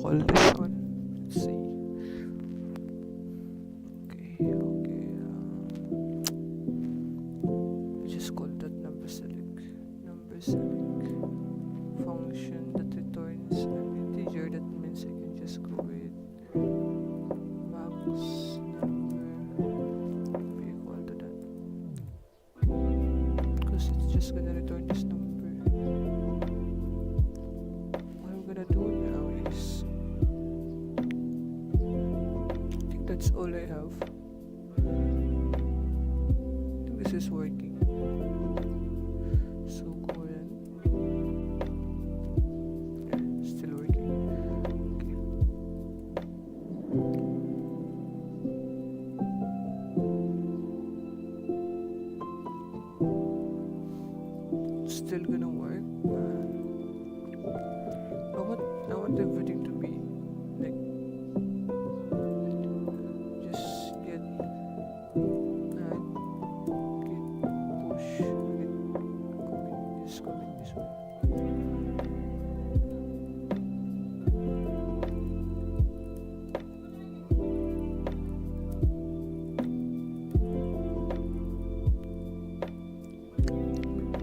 call this one. Let's see. Okay. We just call that number select. Number select function that returns an integer. That means I can just go with max number be equal to that, because it's just gonna return this number. What I'm gonna do now is, I think that's all I have. I think this is working. So Golang, yeah, still working. Okay. Still gonna work. I want everything to be like just get add, get push, get commit, just commit this one.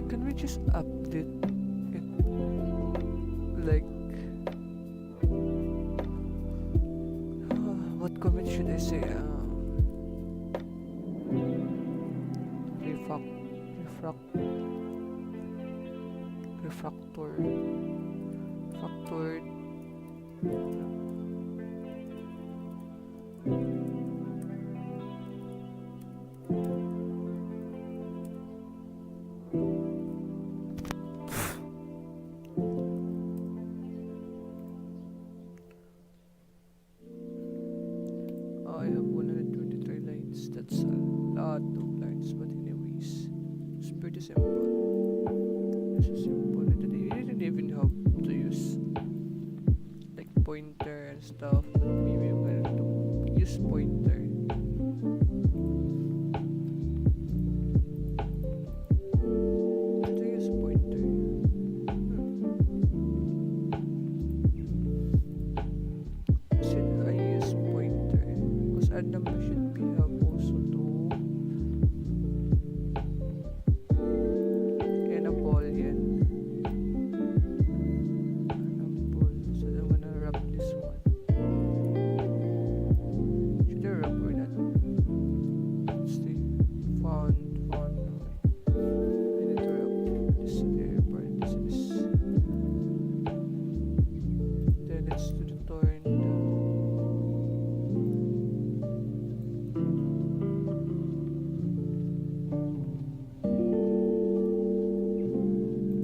Can we just update it like what commit should I say? Factored. I have 123 lines. That's a lot of lines, but anyways, it's pretty simple. This is simple. You didn't even have to use like pointer and stuff, but maybe I'm gonna use pointer. Should I use pointer? Should I use pointer? Because add number should be have also to enable yan. Enable. So I'm gonna wrap this one. Should I wrap or not? Let's see. Found. I need to wrap this there, parenthesis. Then it's to return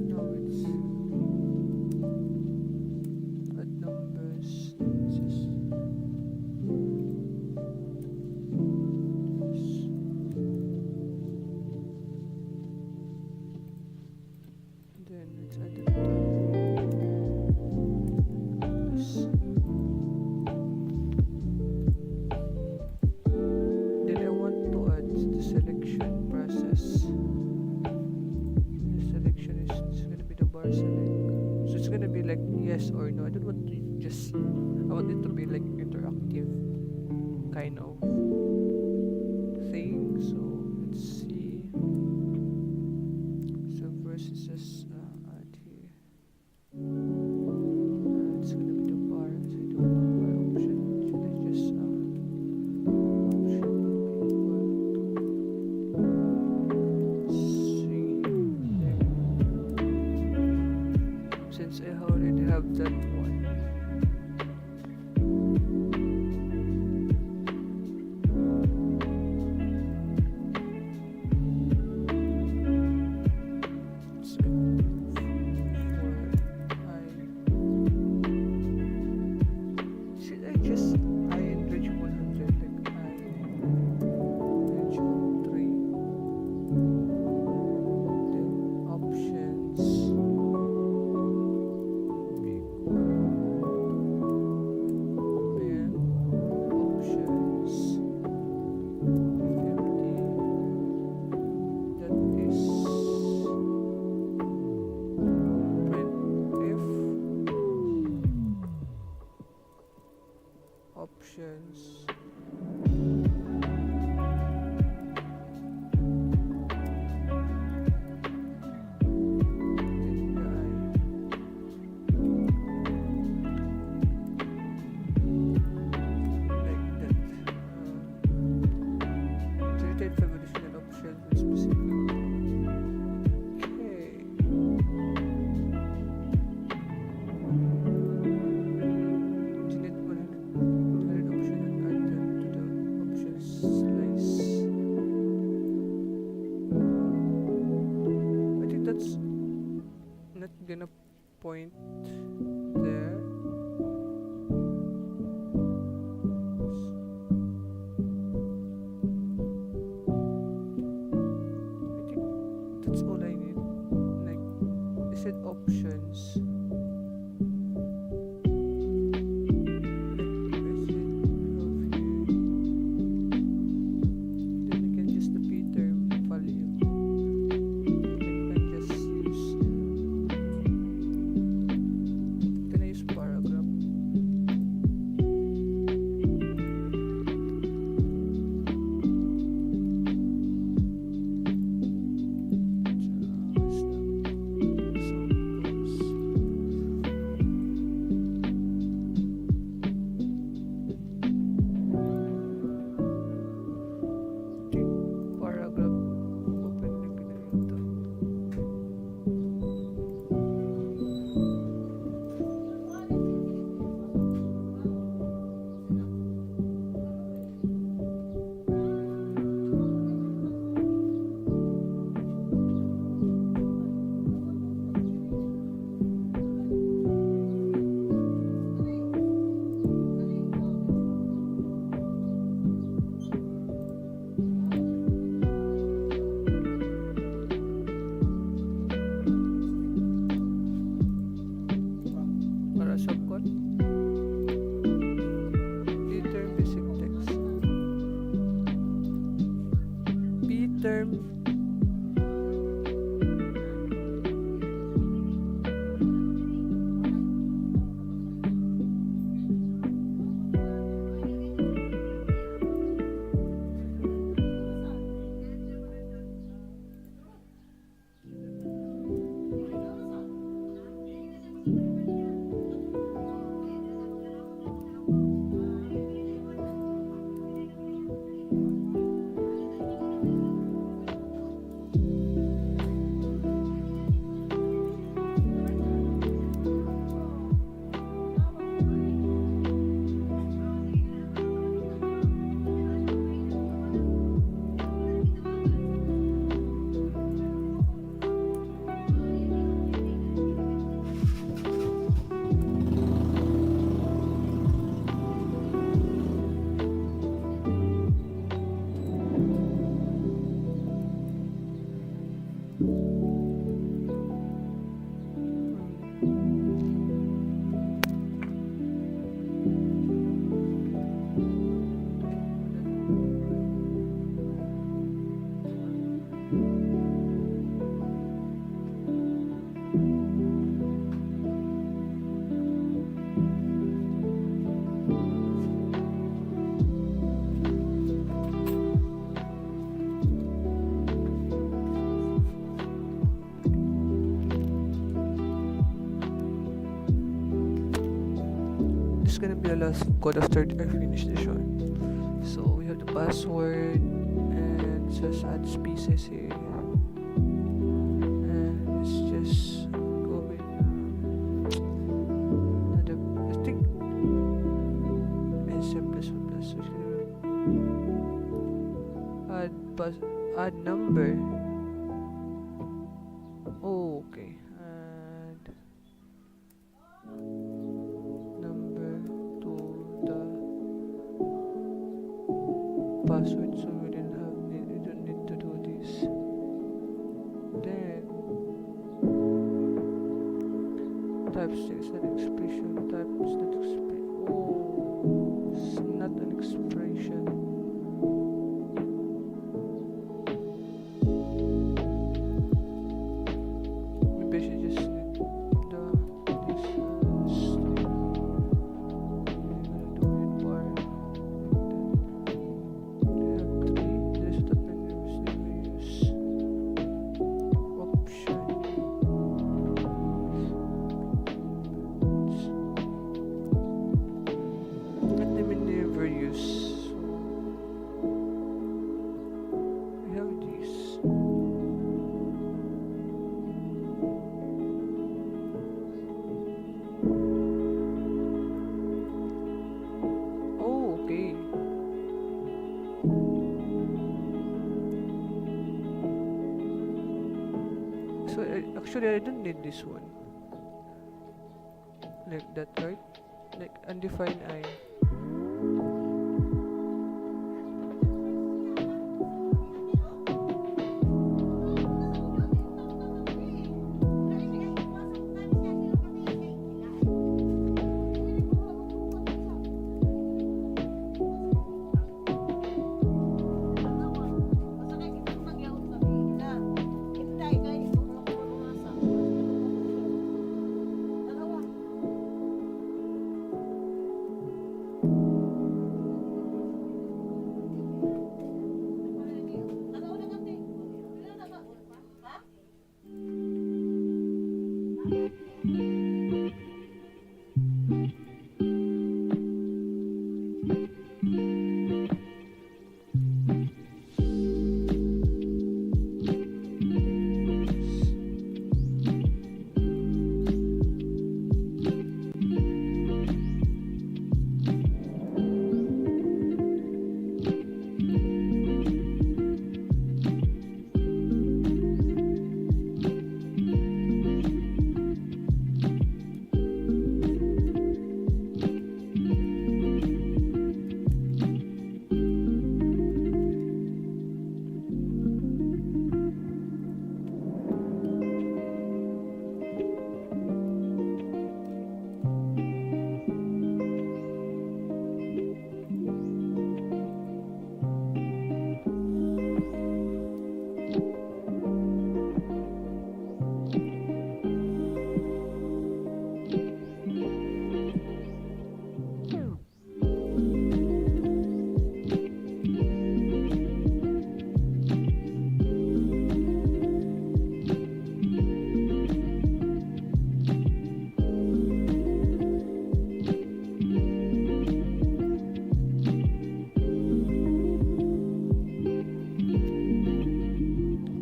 now it's add numbers. It's just this. Then let's add the this. Then I want to add the selection process. The selection is gonna be the bar select. So it's gonna be like yes or no. I don't want to just, I want it to be like interactive kind of thing. So let's see. So first is just add here. It's gonna be the bar. So I don't know bar option. Should I just option string there. Since I already have that one. options. Gonna point there. I think that's all I need. Like, I said options. Gonna be the last code after I finish this one. So we have the password and it says add species here, and let's just go with another. I think NSM plus one plus. So it's gonna add number. Oh, okay. Password, so we don't need to do this. Then type is an expression. Type is not expression. Oh, it's not an expression. Maybe I should just need this string. I'm gonna do it bar. Actually, I don't need this one. Like that, right? Like undefined I.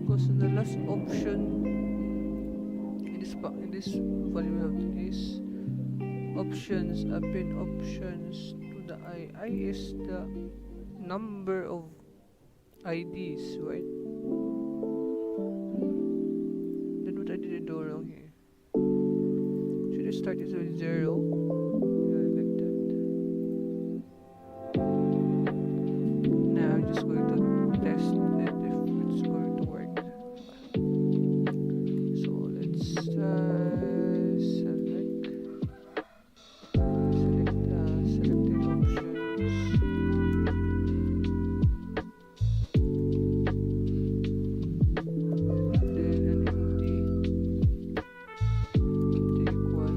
Because the last option in this volume we have is options, append options to the I. I is the number of IDs, right? Then what I did do wrong here? Should I start it with 0? Yeah, like that. Now I'm just going to test it if it's going to work. So let's select selected options. Then an empty equal.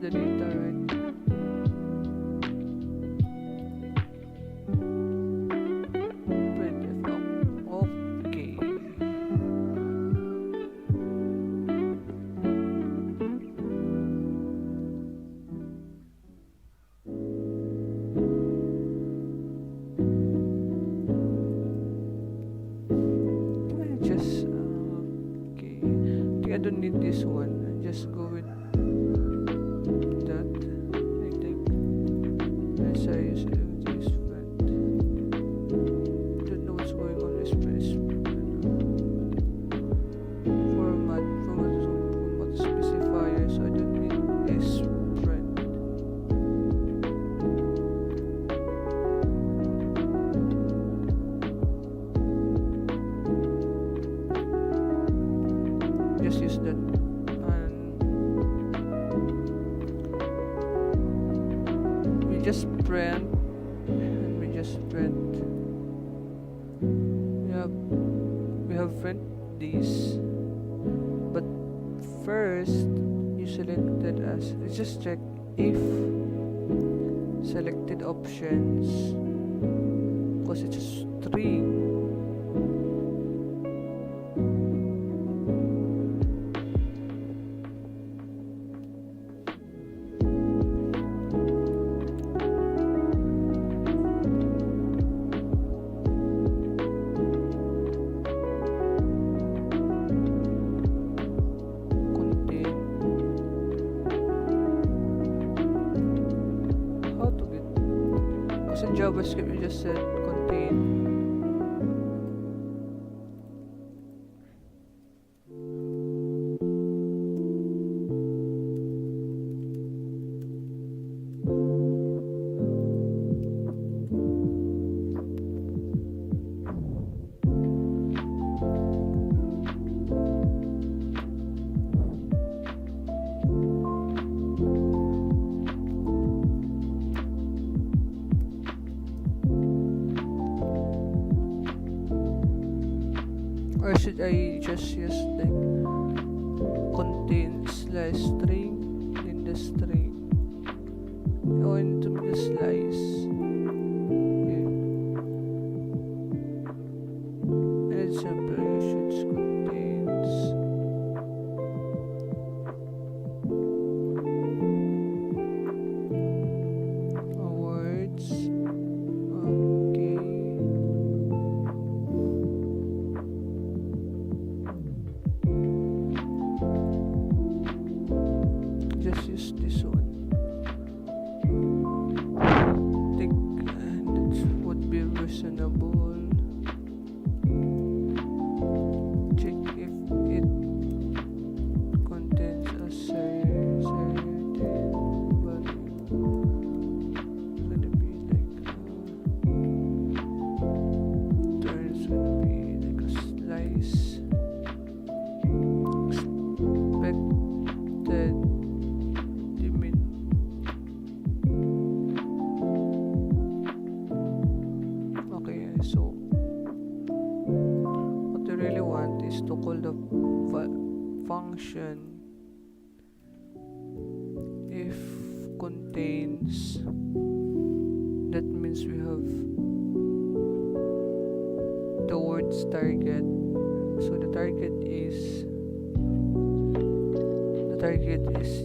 the data, right? Printf. Oh, okay. Can I just okay? I think I don't need this one. I just go with that. I think as I use this friend. Don't know what's going on with this format specifier, so I don't need this friend. Just use that, and we just print, and we just print. We have print these, but first you selected as just check if selected options, because it's a string. In JavaScript, you just said contain. Or should I just use like contain slash string in the string? Oh, into the slice. Okay. An example, you should contains words. Okay. Just use this one. Think that would be reasonable. Check if it contains a certain value. Gonna be like turns gonna be like a slice. Expected. So what we really want is to call the function if contains. That means we have the words target. So the target is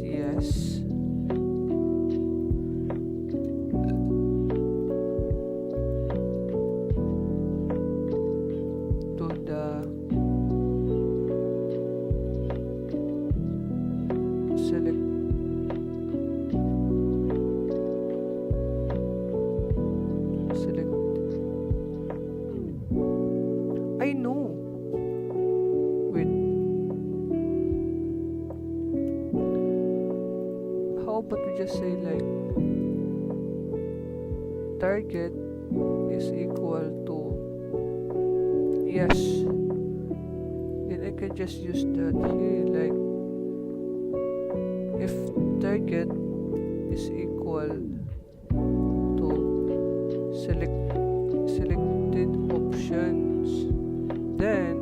yes. Select I know. Wait. How about we just say like target is equal to yes. Then I can just use that here, like if target is equal to selected options, then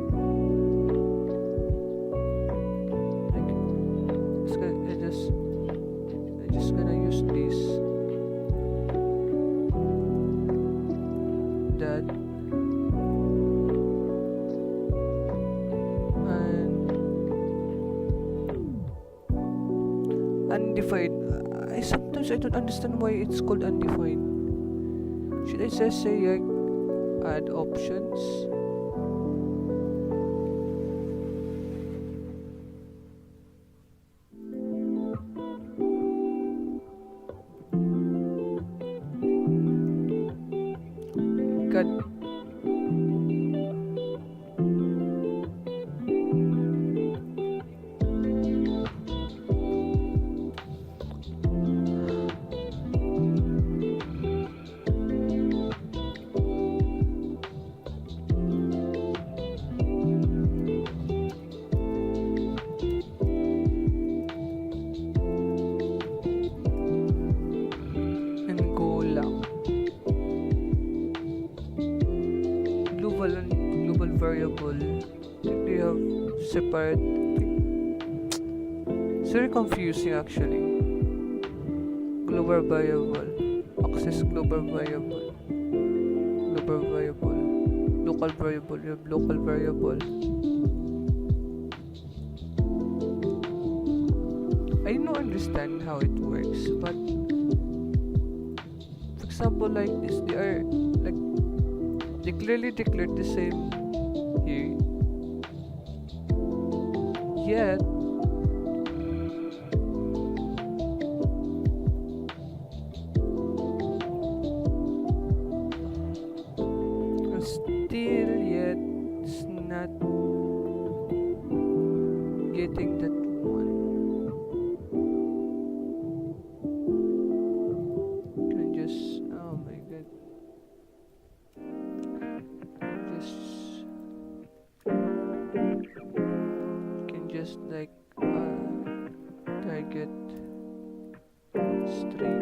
I undefined. I sometimes I don't understand why it's called undefined. Should I just say like add options? God. And Golang. Global variable. They have separate. It's very confusing actually. Global variable. Access global variable. Global variable. Local variable. You have local variable. I don't understand how it works, but for example, like this, they are like they clearly declared the same here. Yet still yet it's not getting that one. Can just oh my god. Just can just like target string.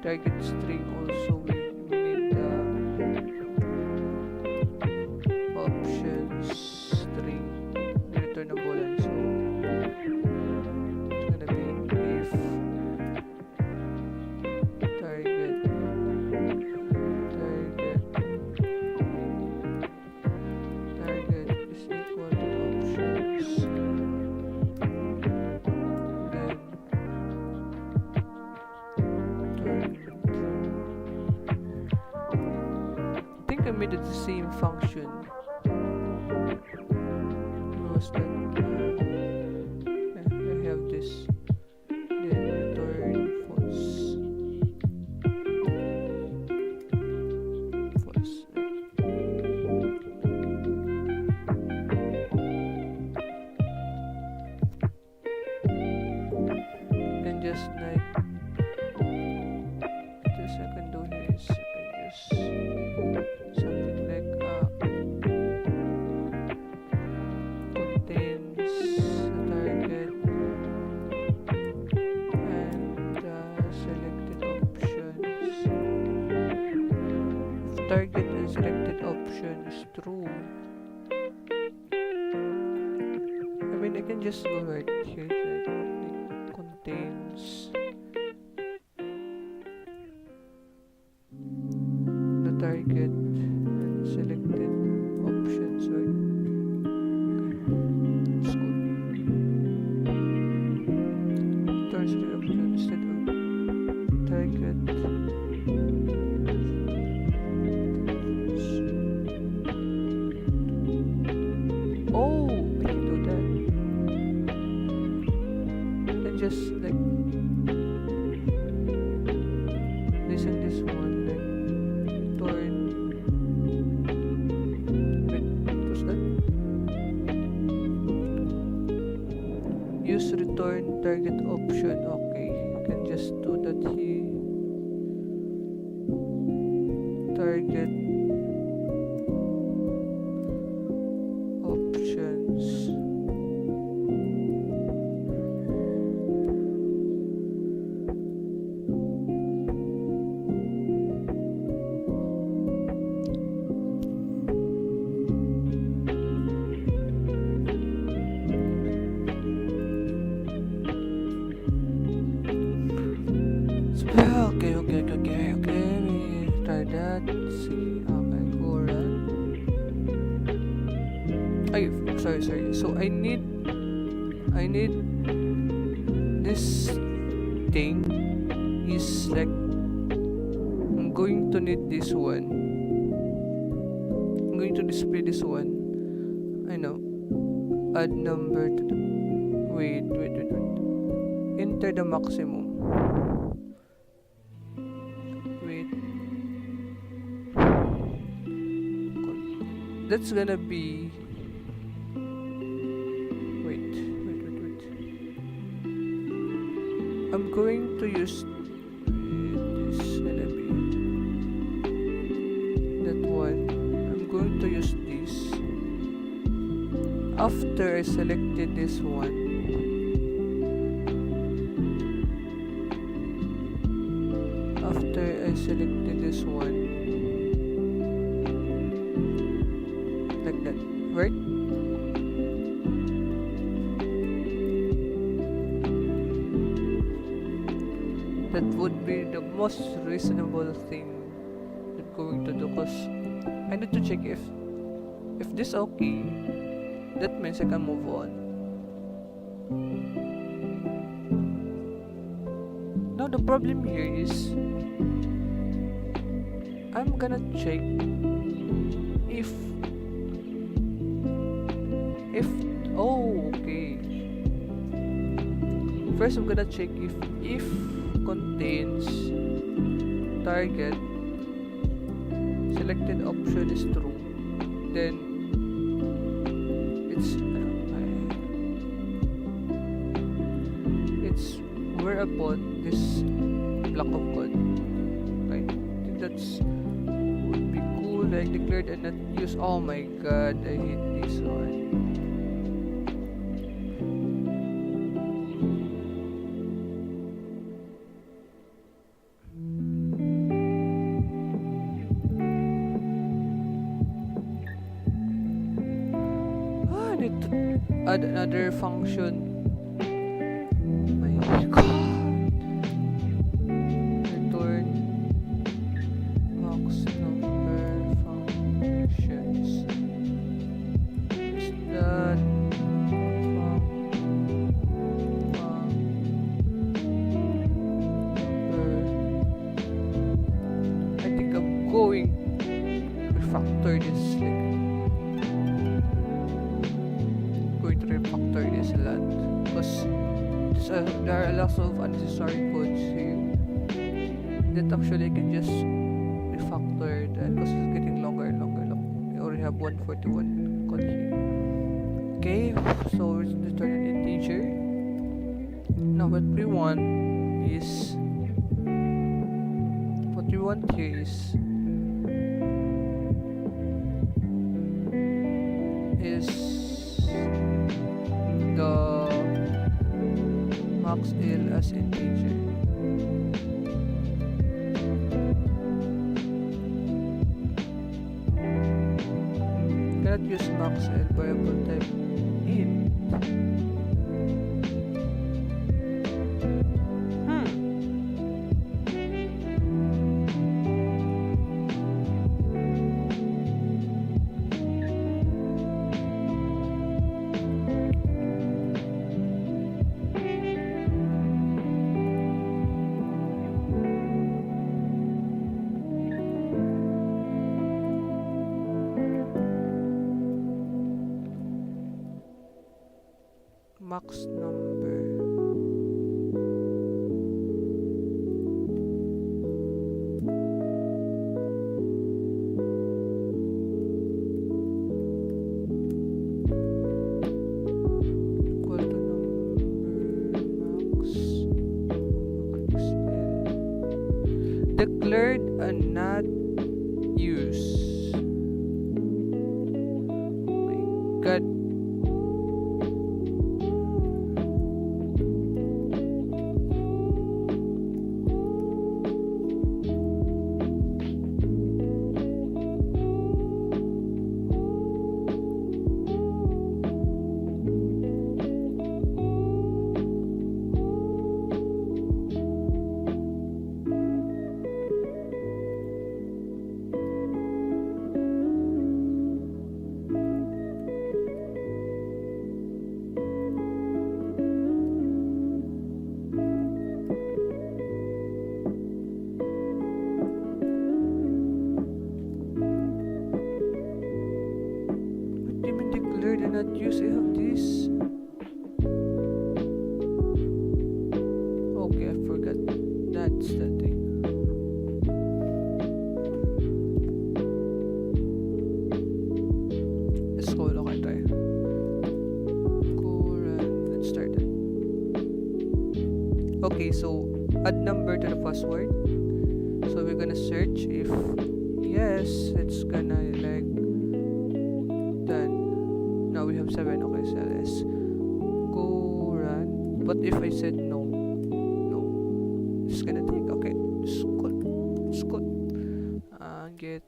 Target string also we need options string returnable, and so it's gonna be if target is equal to options, then I think I made it the same function. Was that I have this, then return false. False. Then just like this I can do here is I can just something like contains the target and selected options. If target and selected option is true, I mean I can just go right here like contains the target and selected options, right? It's good. Turns the option instead of target. Oh, I can do that. And just like this and this one, like return. Wait, what was that? Use return target option. Okay, you can just do that here. Target options. Okay. We try that. See. Okay, go run. Ay, sorry. So I need I need this thing is like I'm going to need this one. I'm going to display this one. I know. Add number to the wait. Enter the maximum. Wait. That's gonna be wait. I'm going to use this gonna be that one. I'm going to use this. After I selected this one, like that, right? That would be the most reasonable thing I'm going to do, because I need to check if this okay, that means I can move on. Now the problem here is I'm gonna check if oh, okay. First I'm gonna check if contains target selected option is true, then it's whereupon this block of code. I think that's would be cool. I declared and not use. Oh my god, I hate this one. I need to add another function. My god. Return max number functions. Is that number? I think I'm going to refactor this, a lot, because there are lots of unnecessary codes here that actually I can just refactor that, because it's getting longer and longer. Look, I already have 141 code here. Okay, so let's return an integer. Now what we want here is the max L as integer. Cannot use max L variable type int. Max number. Equal to number max L. Declared and not used. Oh my god. not use. I have this. Okay, I forgot. That's the thing. Let's go. Okay, try. Cool. Let's start it. Okay, so add number to the password. So we're gonna search if yes, it's gonna like done. Now we have 7. Okay, so let's go run. But if I said no, it's gonna take. Okay, it's good. Get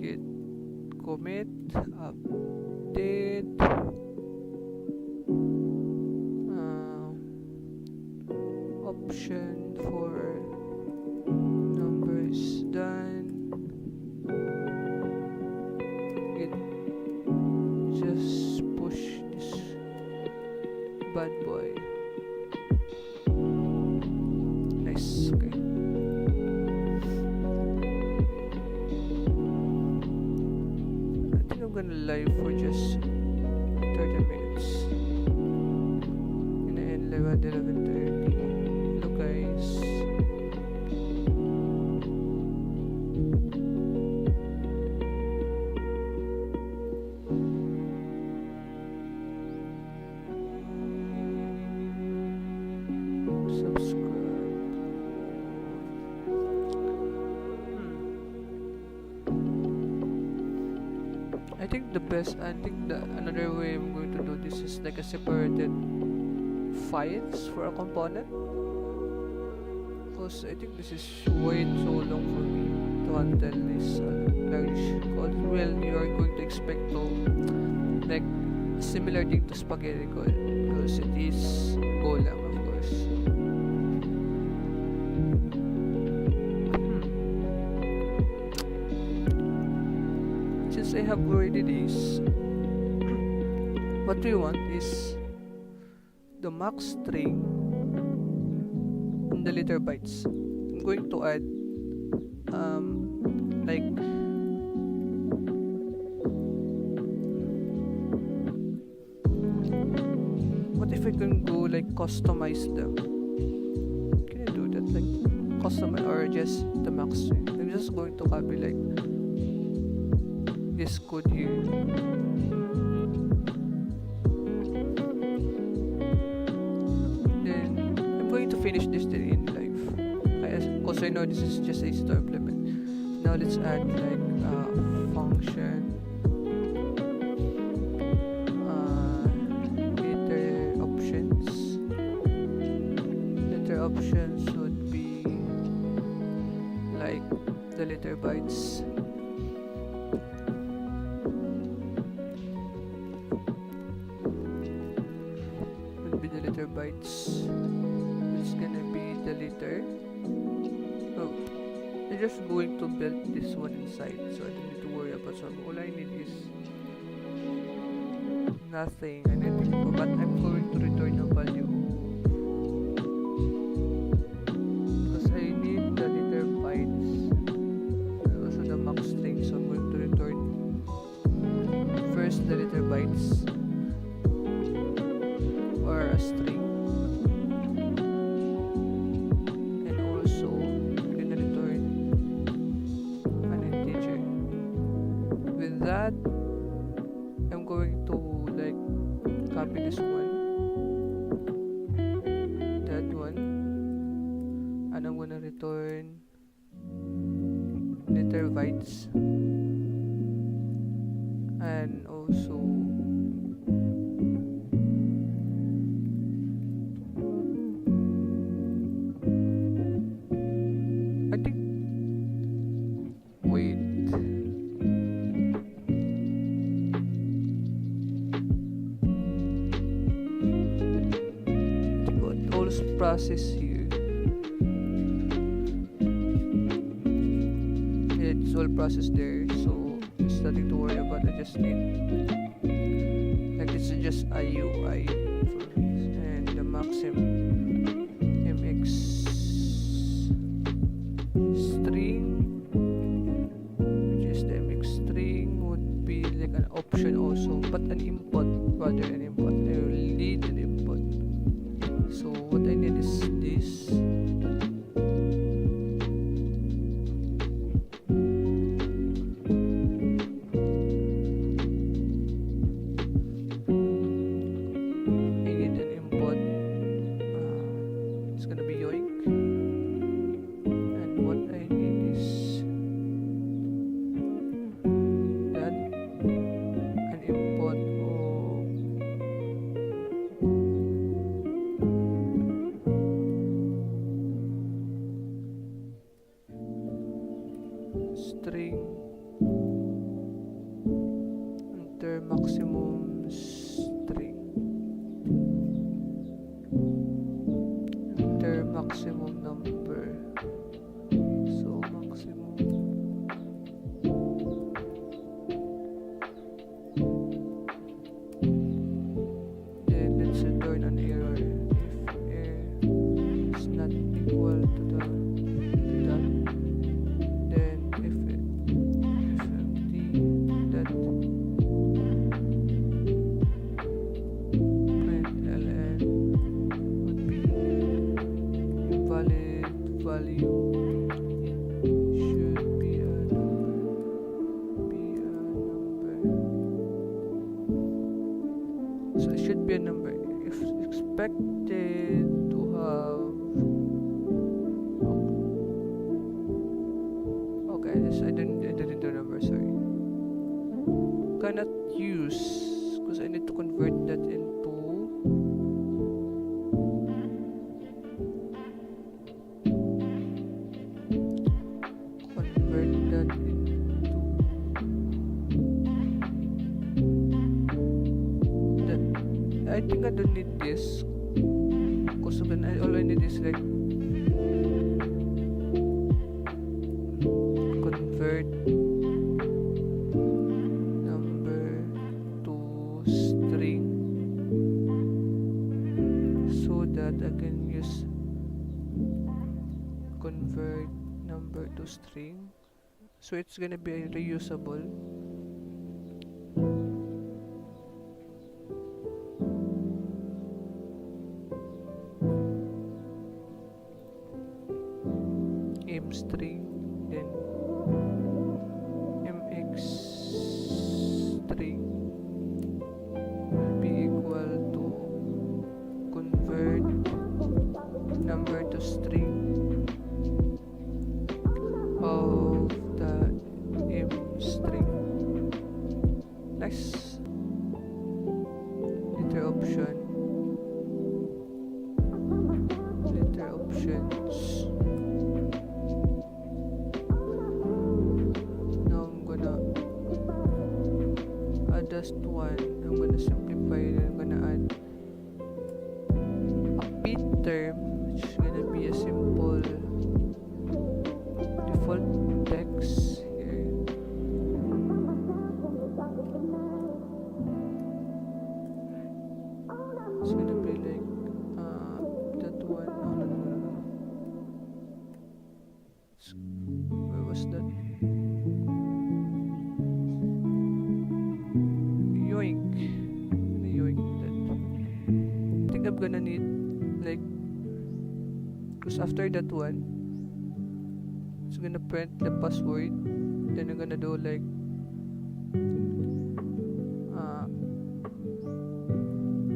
get commit update. Option for numbers done. It just push this bad boy. Nice. Okay. I think I'm gonna live for just 30 minutes. And then live at 11:30. Hello guys. Subscribe. I think the another way I'm going to do this is like a separated files for a component. Because I think this is way too long for me to handle this large code. Well, you are going to expect to like similar thing to spaghetti code because it is Golang, of course. Since I have already this, what we want is the max string and the liter bytes. I'm going to add like what if I can go like customize them? Can I do that, like customize or just the max string? I'm just going to copy like this code here. Then I'm going to finish this day in life because I know this is just easy to implement. Now let's add like function liter options would be like the liter bytes. Bytes. It's gonna be the liter. Oh, I'm just going to build this one inside, so I don't need to worry about some. All I need is nothing, and I think, but I'm going to return a value because I need the liter bytes and also the max string. So I'm going to return first the liter bytes or a string. That I'm going to like copy this one, that one, and I'm gonna return liter bytes and also I think wait. Process here. Yeah, it's all processed there, so there's nothing to worry about. I just need like this is just a UI for me, and the maximum mx string, which is the mx string would be like an option also, but an input rather an input. I will need an input. So what I need is this. I need an input. It's gonna be yoink. And what I need is that an input of string enter maximum string enter maximum number. So maximum then let's return an error if air is not equal to that, then if empty, that println would be invalid value. It should be a number. So it should be a number. If expected to have okay, this I didn't do number, sorry. Cannot use because I need to convert that into that. I think I don't need this because all I need is like convert number to string so that I can use convert number to string, so it's gonna be reusable. M string, then mx string will be equal to convert number to string of the m string. Nice. Litter options. Just one. I'm gonna simplify it. I'm gonna add a p term, which is gonna be a simple default text here. It's gonna be like that one. No. Where was that? I'm gonna need like, because after that one it's gonna print the password, then I'm gonna do like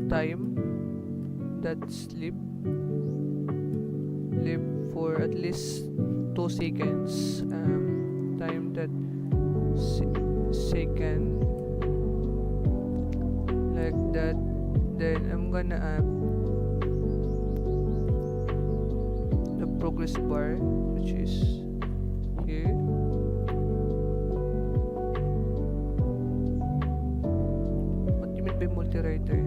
time that live for at least 2 seconds, time that second, like that. Then I'm gonna add the progress bar, which is here. What do you mean by multi-writer?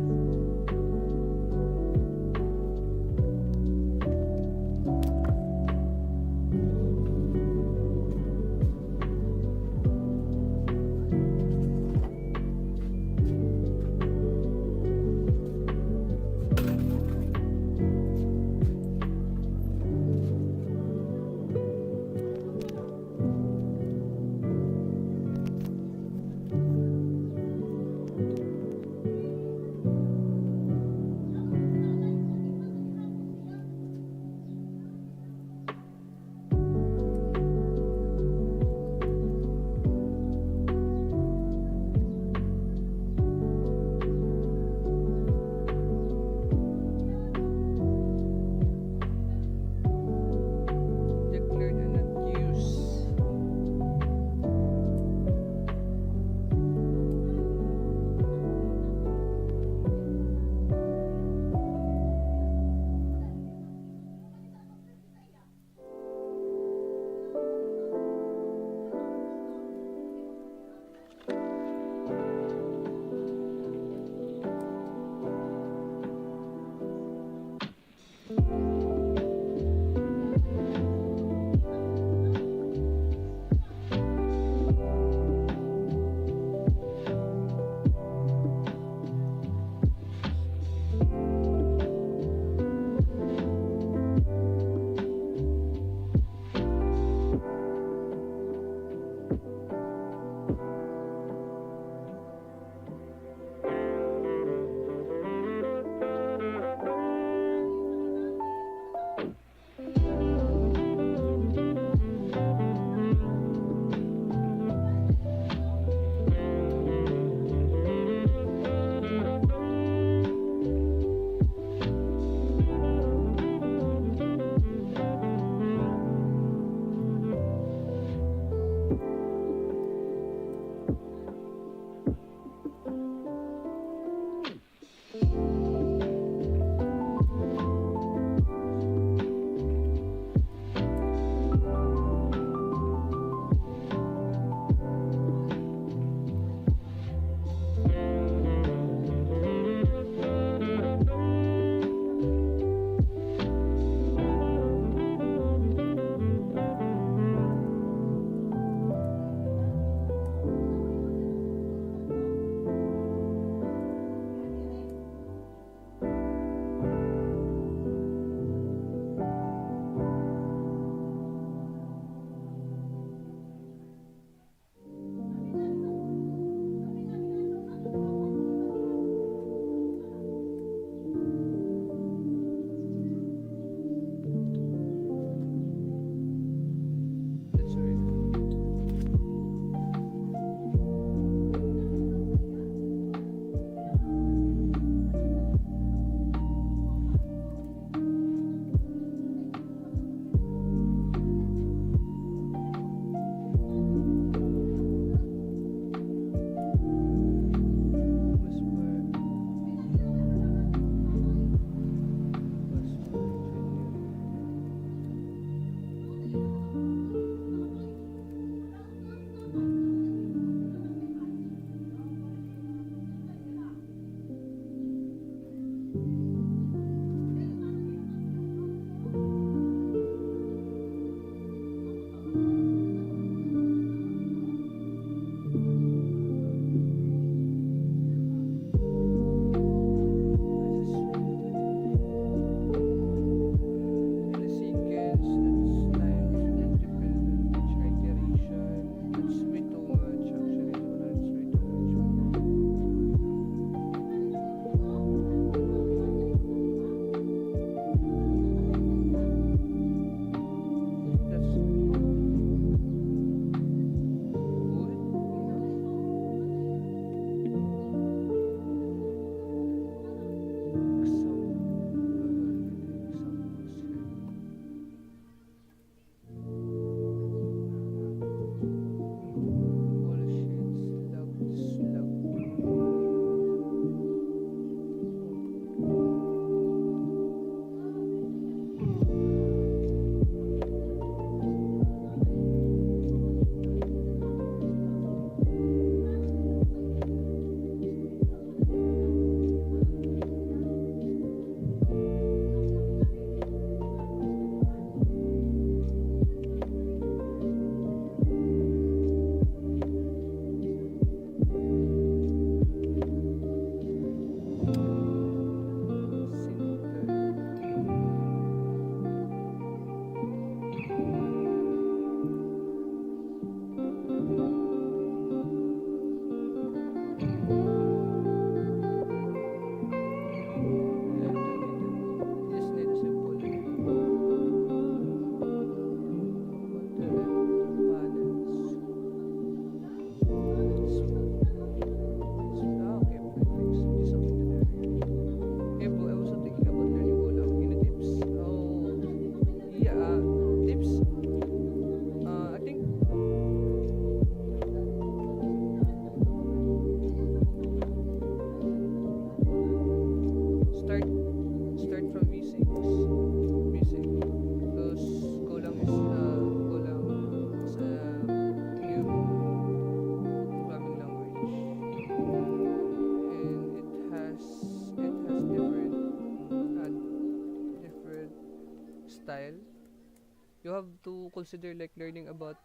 to consider like learning about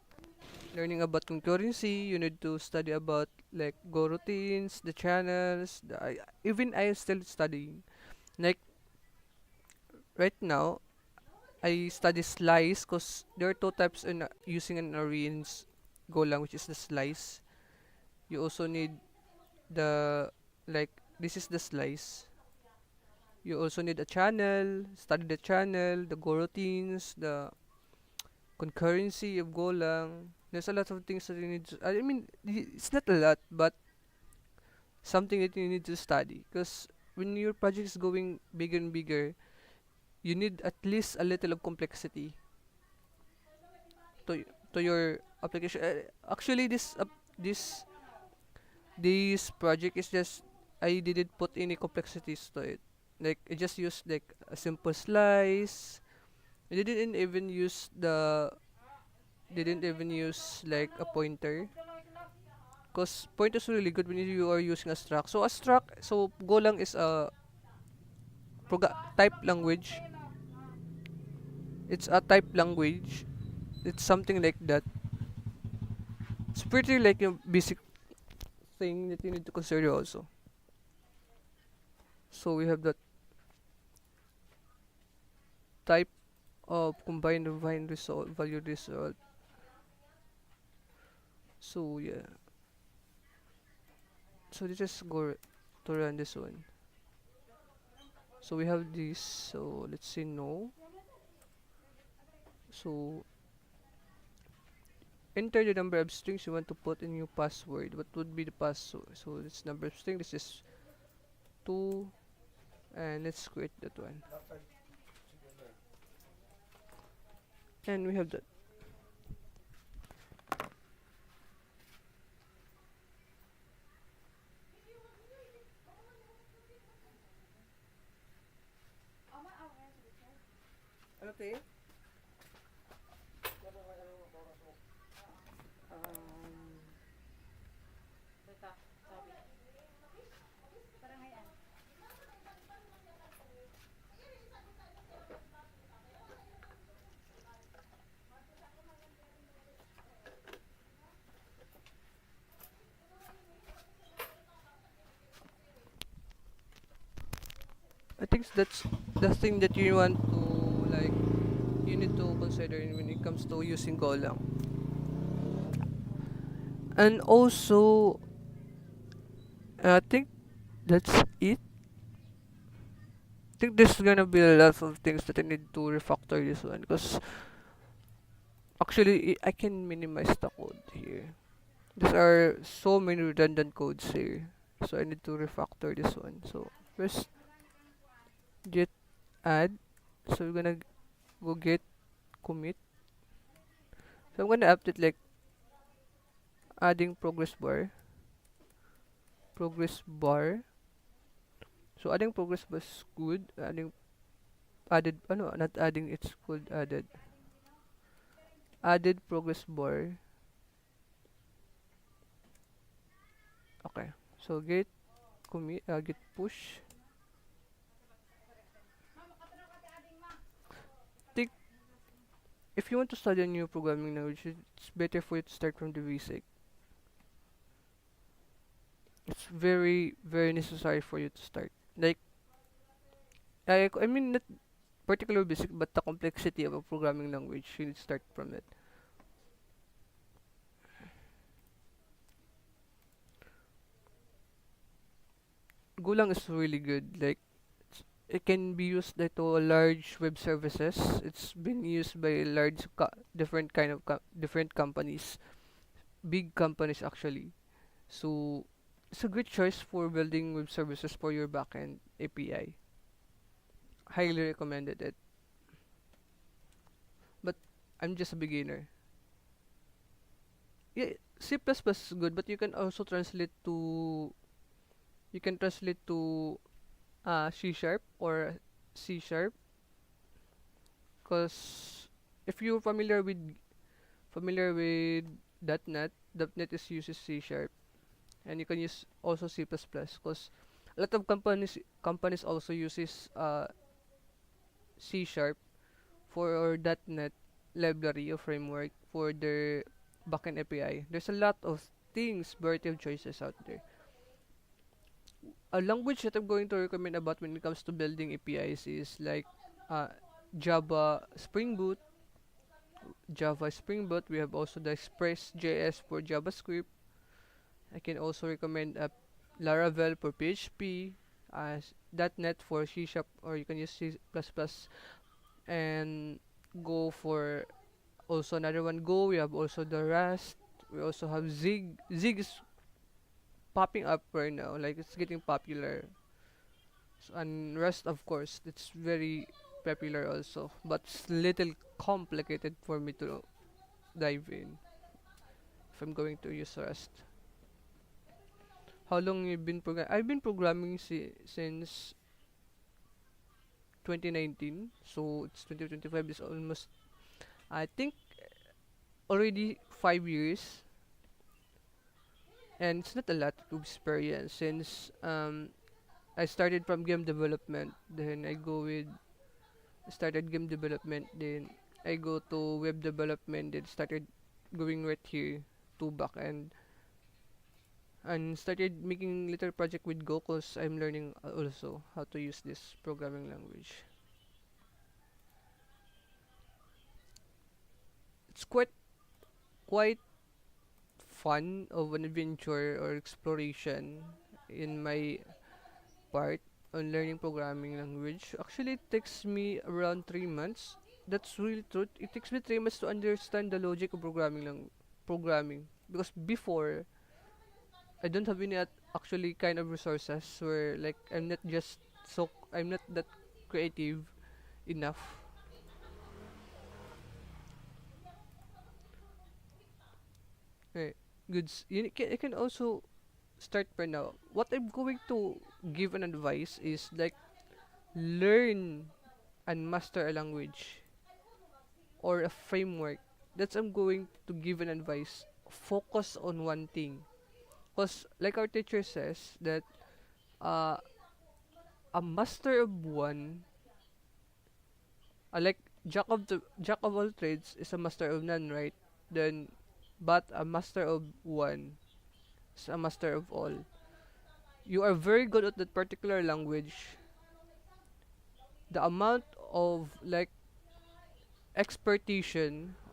concurrency. You need to study about like go routines, the channels. Even I am still studying. Like right now, I study slice because there are two types in using an array in Golang, which is the slice. You also need the like this is the slice. You also need a channel, study the channel, the go routines, the concurrency of Golang. There's a lot of things that you need to, I mean, it's not a lot, but something that you need to study. Because when your project is going bigger and bigger, you need at least a little of complexity to your application. Actually, this project is just I didn't put any complexities to it. Like I just used like a simple slice. I didn't even use like a pointer. Cause pointer is really good when you are using a struct. So Golang is a type language. It's a type language. It's something like that. It's pretty like a basic thing that you need to consider also. So we have that type of combined divine result value result. So yeah. So let's just go to run this one. So we have this. So let's say no. So enter the number of strings you want to put in your password. What would be the password? So this number of string. This is 2, and let's create that one. And we have that. Ano to eh? I think that's the thing that you want to like you need to consider when it comes to using Golang. And also I think that's it. I think there's gonna be a lot of things that I need to refactor this one because actually I can minimize the code here. There are so many redundant codes here. So I need to refactor this one. So first git add. So we're gonna go get commit. So I'm gonna update like adding progress bar. So adding progress bar is good. Added no, not adding, it's called added progress bar. Okay. So git push. Think if you want to study a new programming language, it's better for you to start from the basic. It's very very necessary for you to start. Like I mean not particular basic, but the complexity of a programming language, you need to start from it. Golang is really good. Like it can be used like to a large web services. It's been used by different kind of different companies, big companies actually. So it's a good choice for building web services for your backend API. Highly recommended it. But I'm just a beginner. Yeah, C++ is good, but you can translate to C sharp or C sharp. Because if you're familiar with .NET, .NET is uses C sharp, and you can use also C++. Because a lot of companies also uses C sharp for .NET. library or framework for their backend API. There's a lot of things, variety of choices out there. A language that I'm going to recommend about when it comes to building APIs is like uh, Java Spring Boot, Java Spring Boot. We have also the Express JS for JavaScript. I can also recommend Laravel for PHP, .NET for C Sharp, or you can use C++, and Go for also another one. Go. We have also the Rust. We also have Zig. Zig is popping up right now, like it's getting popular. And Rust, of course, it's very popular also, but it's little complicated for me to dive in if I'm going to use Rust. How long you been programming? I've been programming since 2019, so it's 2025 is almost, I think, already 5 years, and it's not a lot of experience since I started from game development, then I go with started game development, then I go to web development, then started going right here to backend and started making little project with Go cause I'm learning also how to use this programming language. It's quite fun of an adventure or exploration in my part on learning programming language. Actually, it takes me around 3 months. That's really truth. It takes me 3 months to understand the logic of programming because before I don't have any actually kind of resources where like I'm not that creative enough. Eh, goods. You can also start right now. What I'm going to give an advice is like learn and master a language or a framework. That's I'm going to give an advice. Focus on one thing. Because like our teacher says that uh, a master of one, like jack of all trades is a master of none, right? Then, but a master of one is a master of all. You are very good at that particular language. The amount of like expertise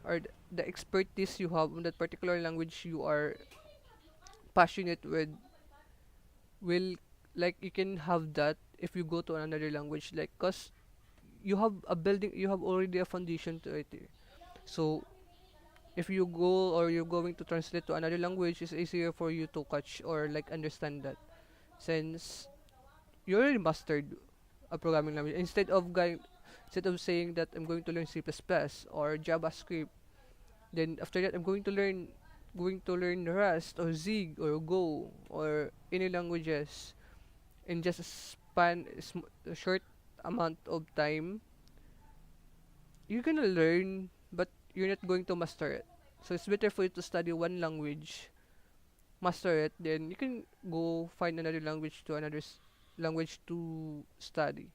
or the expertise you have on that particular language you are passionate with will like you can have that if you go to another language like cause you have already a foundation to it eh. So if you go or you're going to translate to another language it's easier for you to catch or like understand that since you already mastered a programming language instead of saying that I'm going to learn C++ or JavaScript. Then after that, I'm going to learn Rust or Zig or Go or any languages in just a short amount of time. You're gonna learn, but you're not going to master it. So it's better for you to study one language, master it, then you can go find another language to language to study.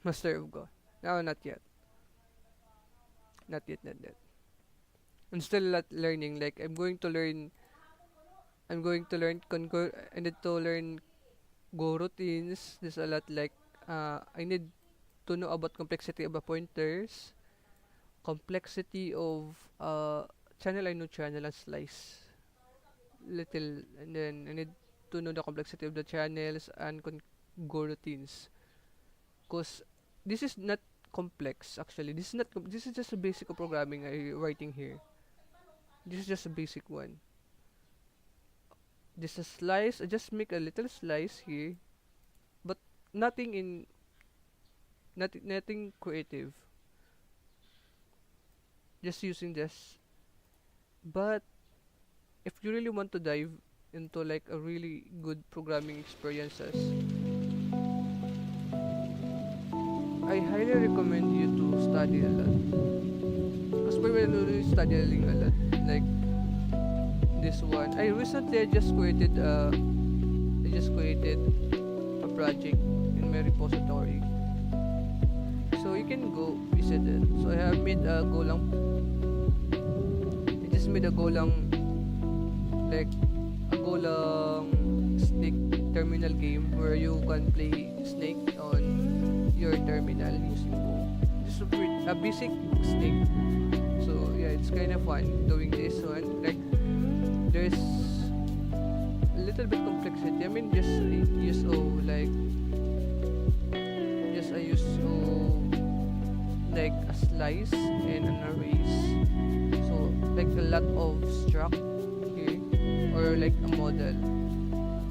Master of Go. No, not yet. Not yet, not yet. I'm still not learning. Like I'm going to learn concur. I need to learn Go routines. There's a lot like I need to know about complexity of the pointers, complexity of channel. I know channel and slice little, and then I need to know the complexity of the channels and Go routines. Cause this is not complex actually. This is just a basic of programming I writing here. This is just a basic one. This a slice. I just make a little slice here, but nothing in nothing creative. Just using this. But if you really want to dive into like a really good programming experiences, I highly recommend you to study a lot. Because we're really studying a lot. Like this one. I just created a project in my repository. so you can go visit it. So I have made a Golang. I just made a Golang, like a Golang Snake terminal game where you can play Snake on your terminal using Go. Just a basic Snake. So yeah, it's kind of fun doing this one. Like there's a little bit complexity. I mean, just use like just I use like a slice and an arrays. So like a lot of struct here or like a model.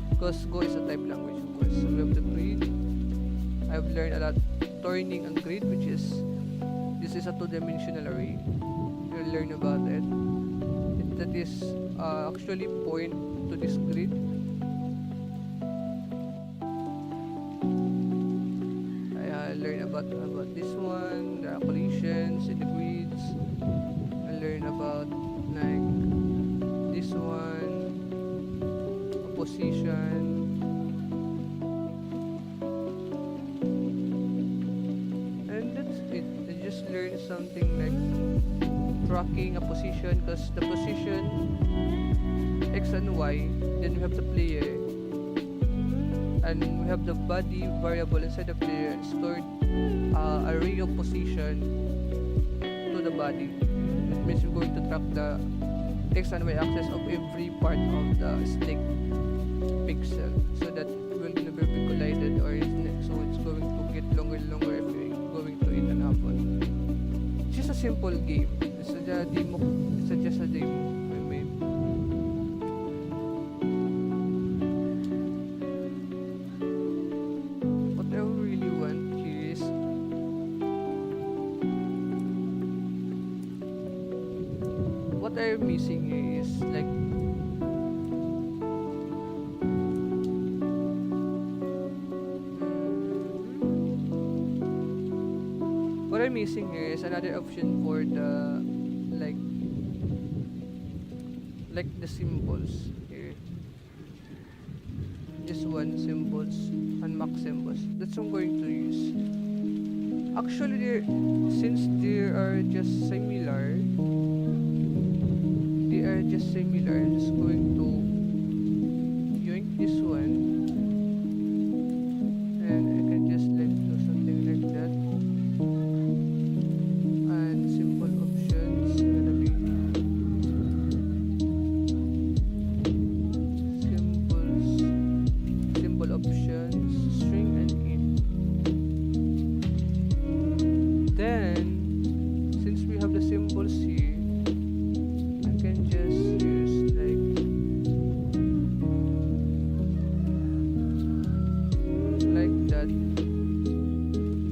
Because Go is a type language, of course. So we have the grid. I've learned a lot turning a grid, which is this is a two-dimensional array. You'll learn about it. That is actually point to this grid. I learn about this one, the collisions in the grids. I learn about like this one, a position. And that's it. I just learned something like tracking a position, because the position X and Y, then we have the player, and we have the body variable inside the player and stored array of position to the body. That means we're going to track the X and Y axis of every part of the stick pixel, so that will never be collided, or so it's going to get longer and longer if you're going to hit an apple. It's just a simple game. It's a demo. It's just a demo I made. What I really want here is what I'm missing here is like what I'm missing here is another option for the like the symbols here. This one, symbols, unmarked symbols. That's what I'm going to use. Actually, since they are just similar, I'm just going to yoink this one, and I can just like do something like that. And symbol options gonna be symbol options, string and int. Then since we have the symbols here, I can just use like that.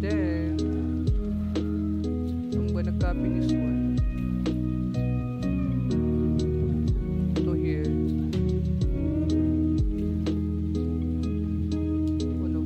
Then I'm gonna copy this one to here. Oh no.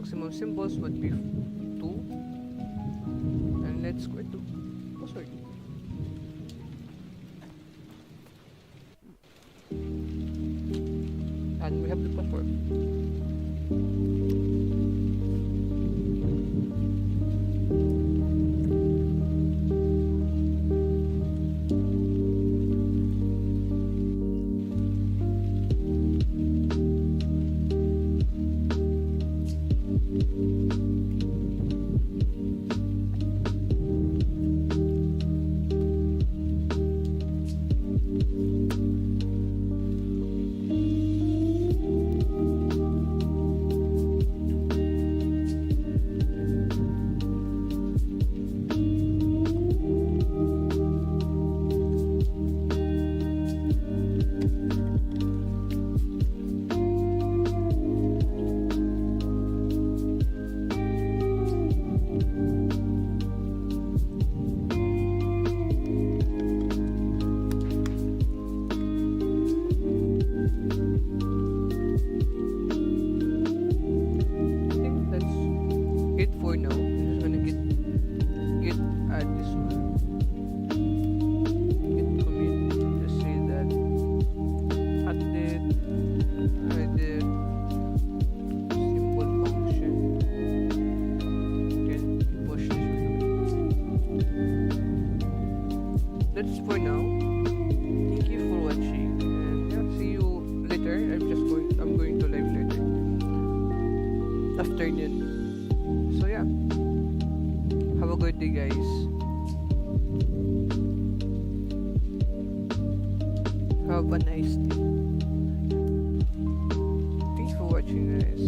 maximum symbols would be 2. And let's square 2. Oh, sorry. And we have the platform. For now, I'm just gonna git add this one. Git commit. Just say that I did simple function. Can push this one. That's for now. Thank you for watching, and yeah, see you later. I'm going to live later. Afternoon. So yeah, have a good day, guys. Have a nice day. Thanks for watching, guys.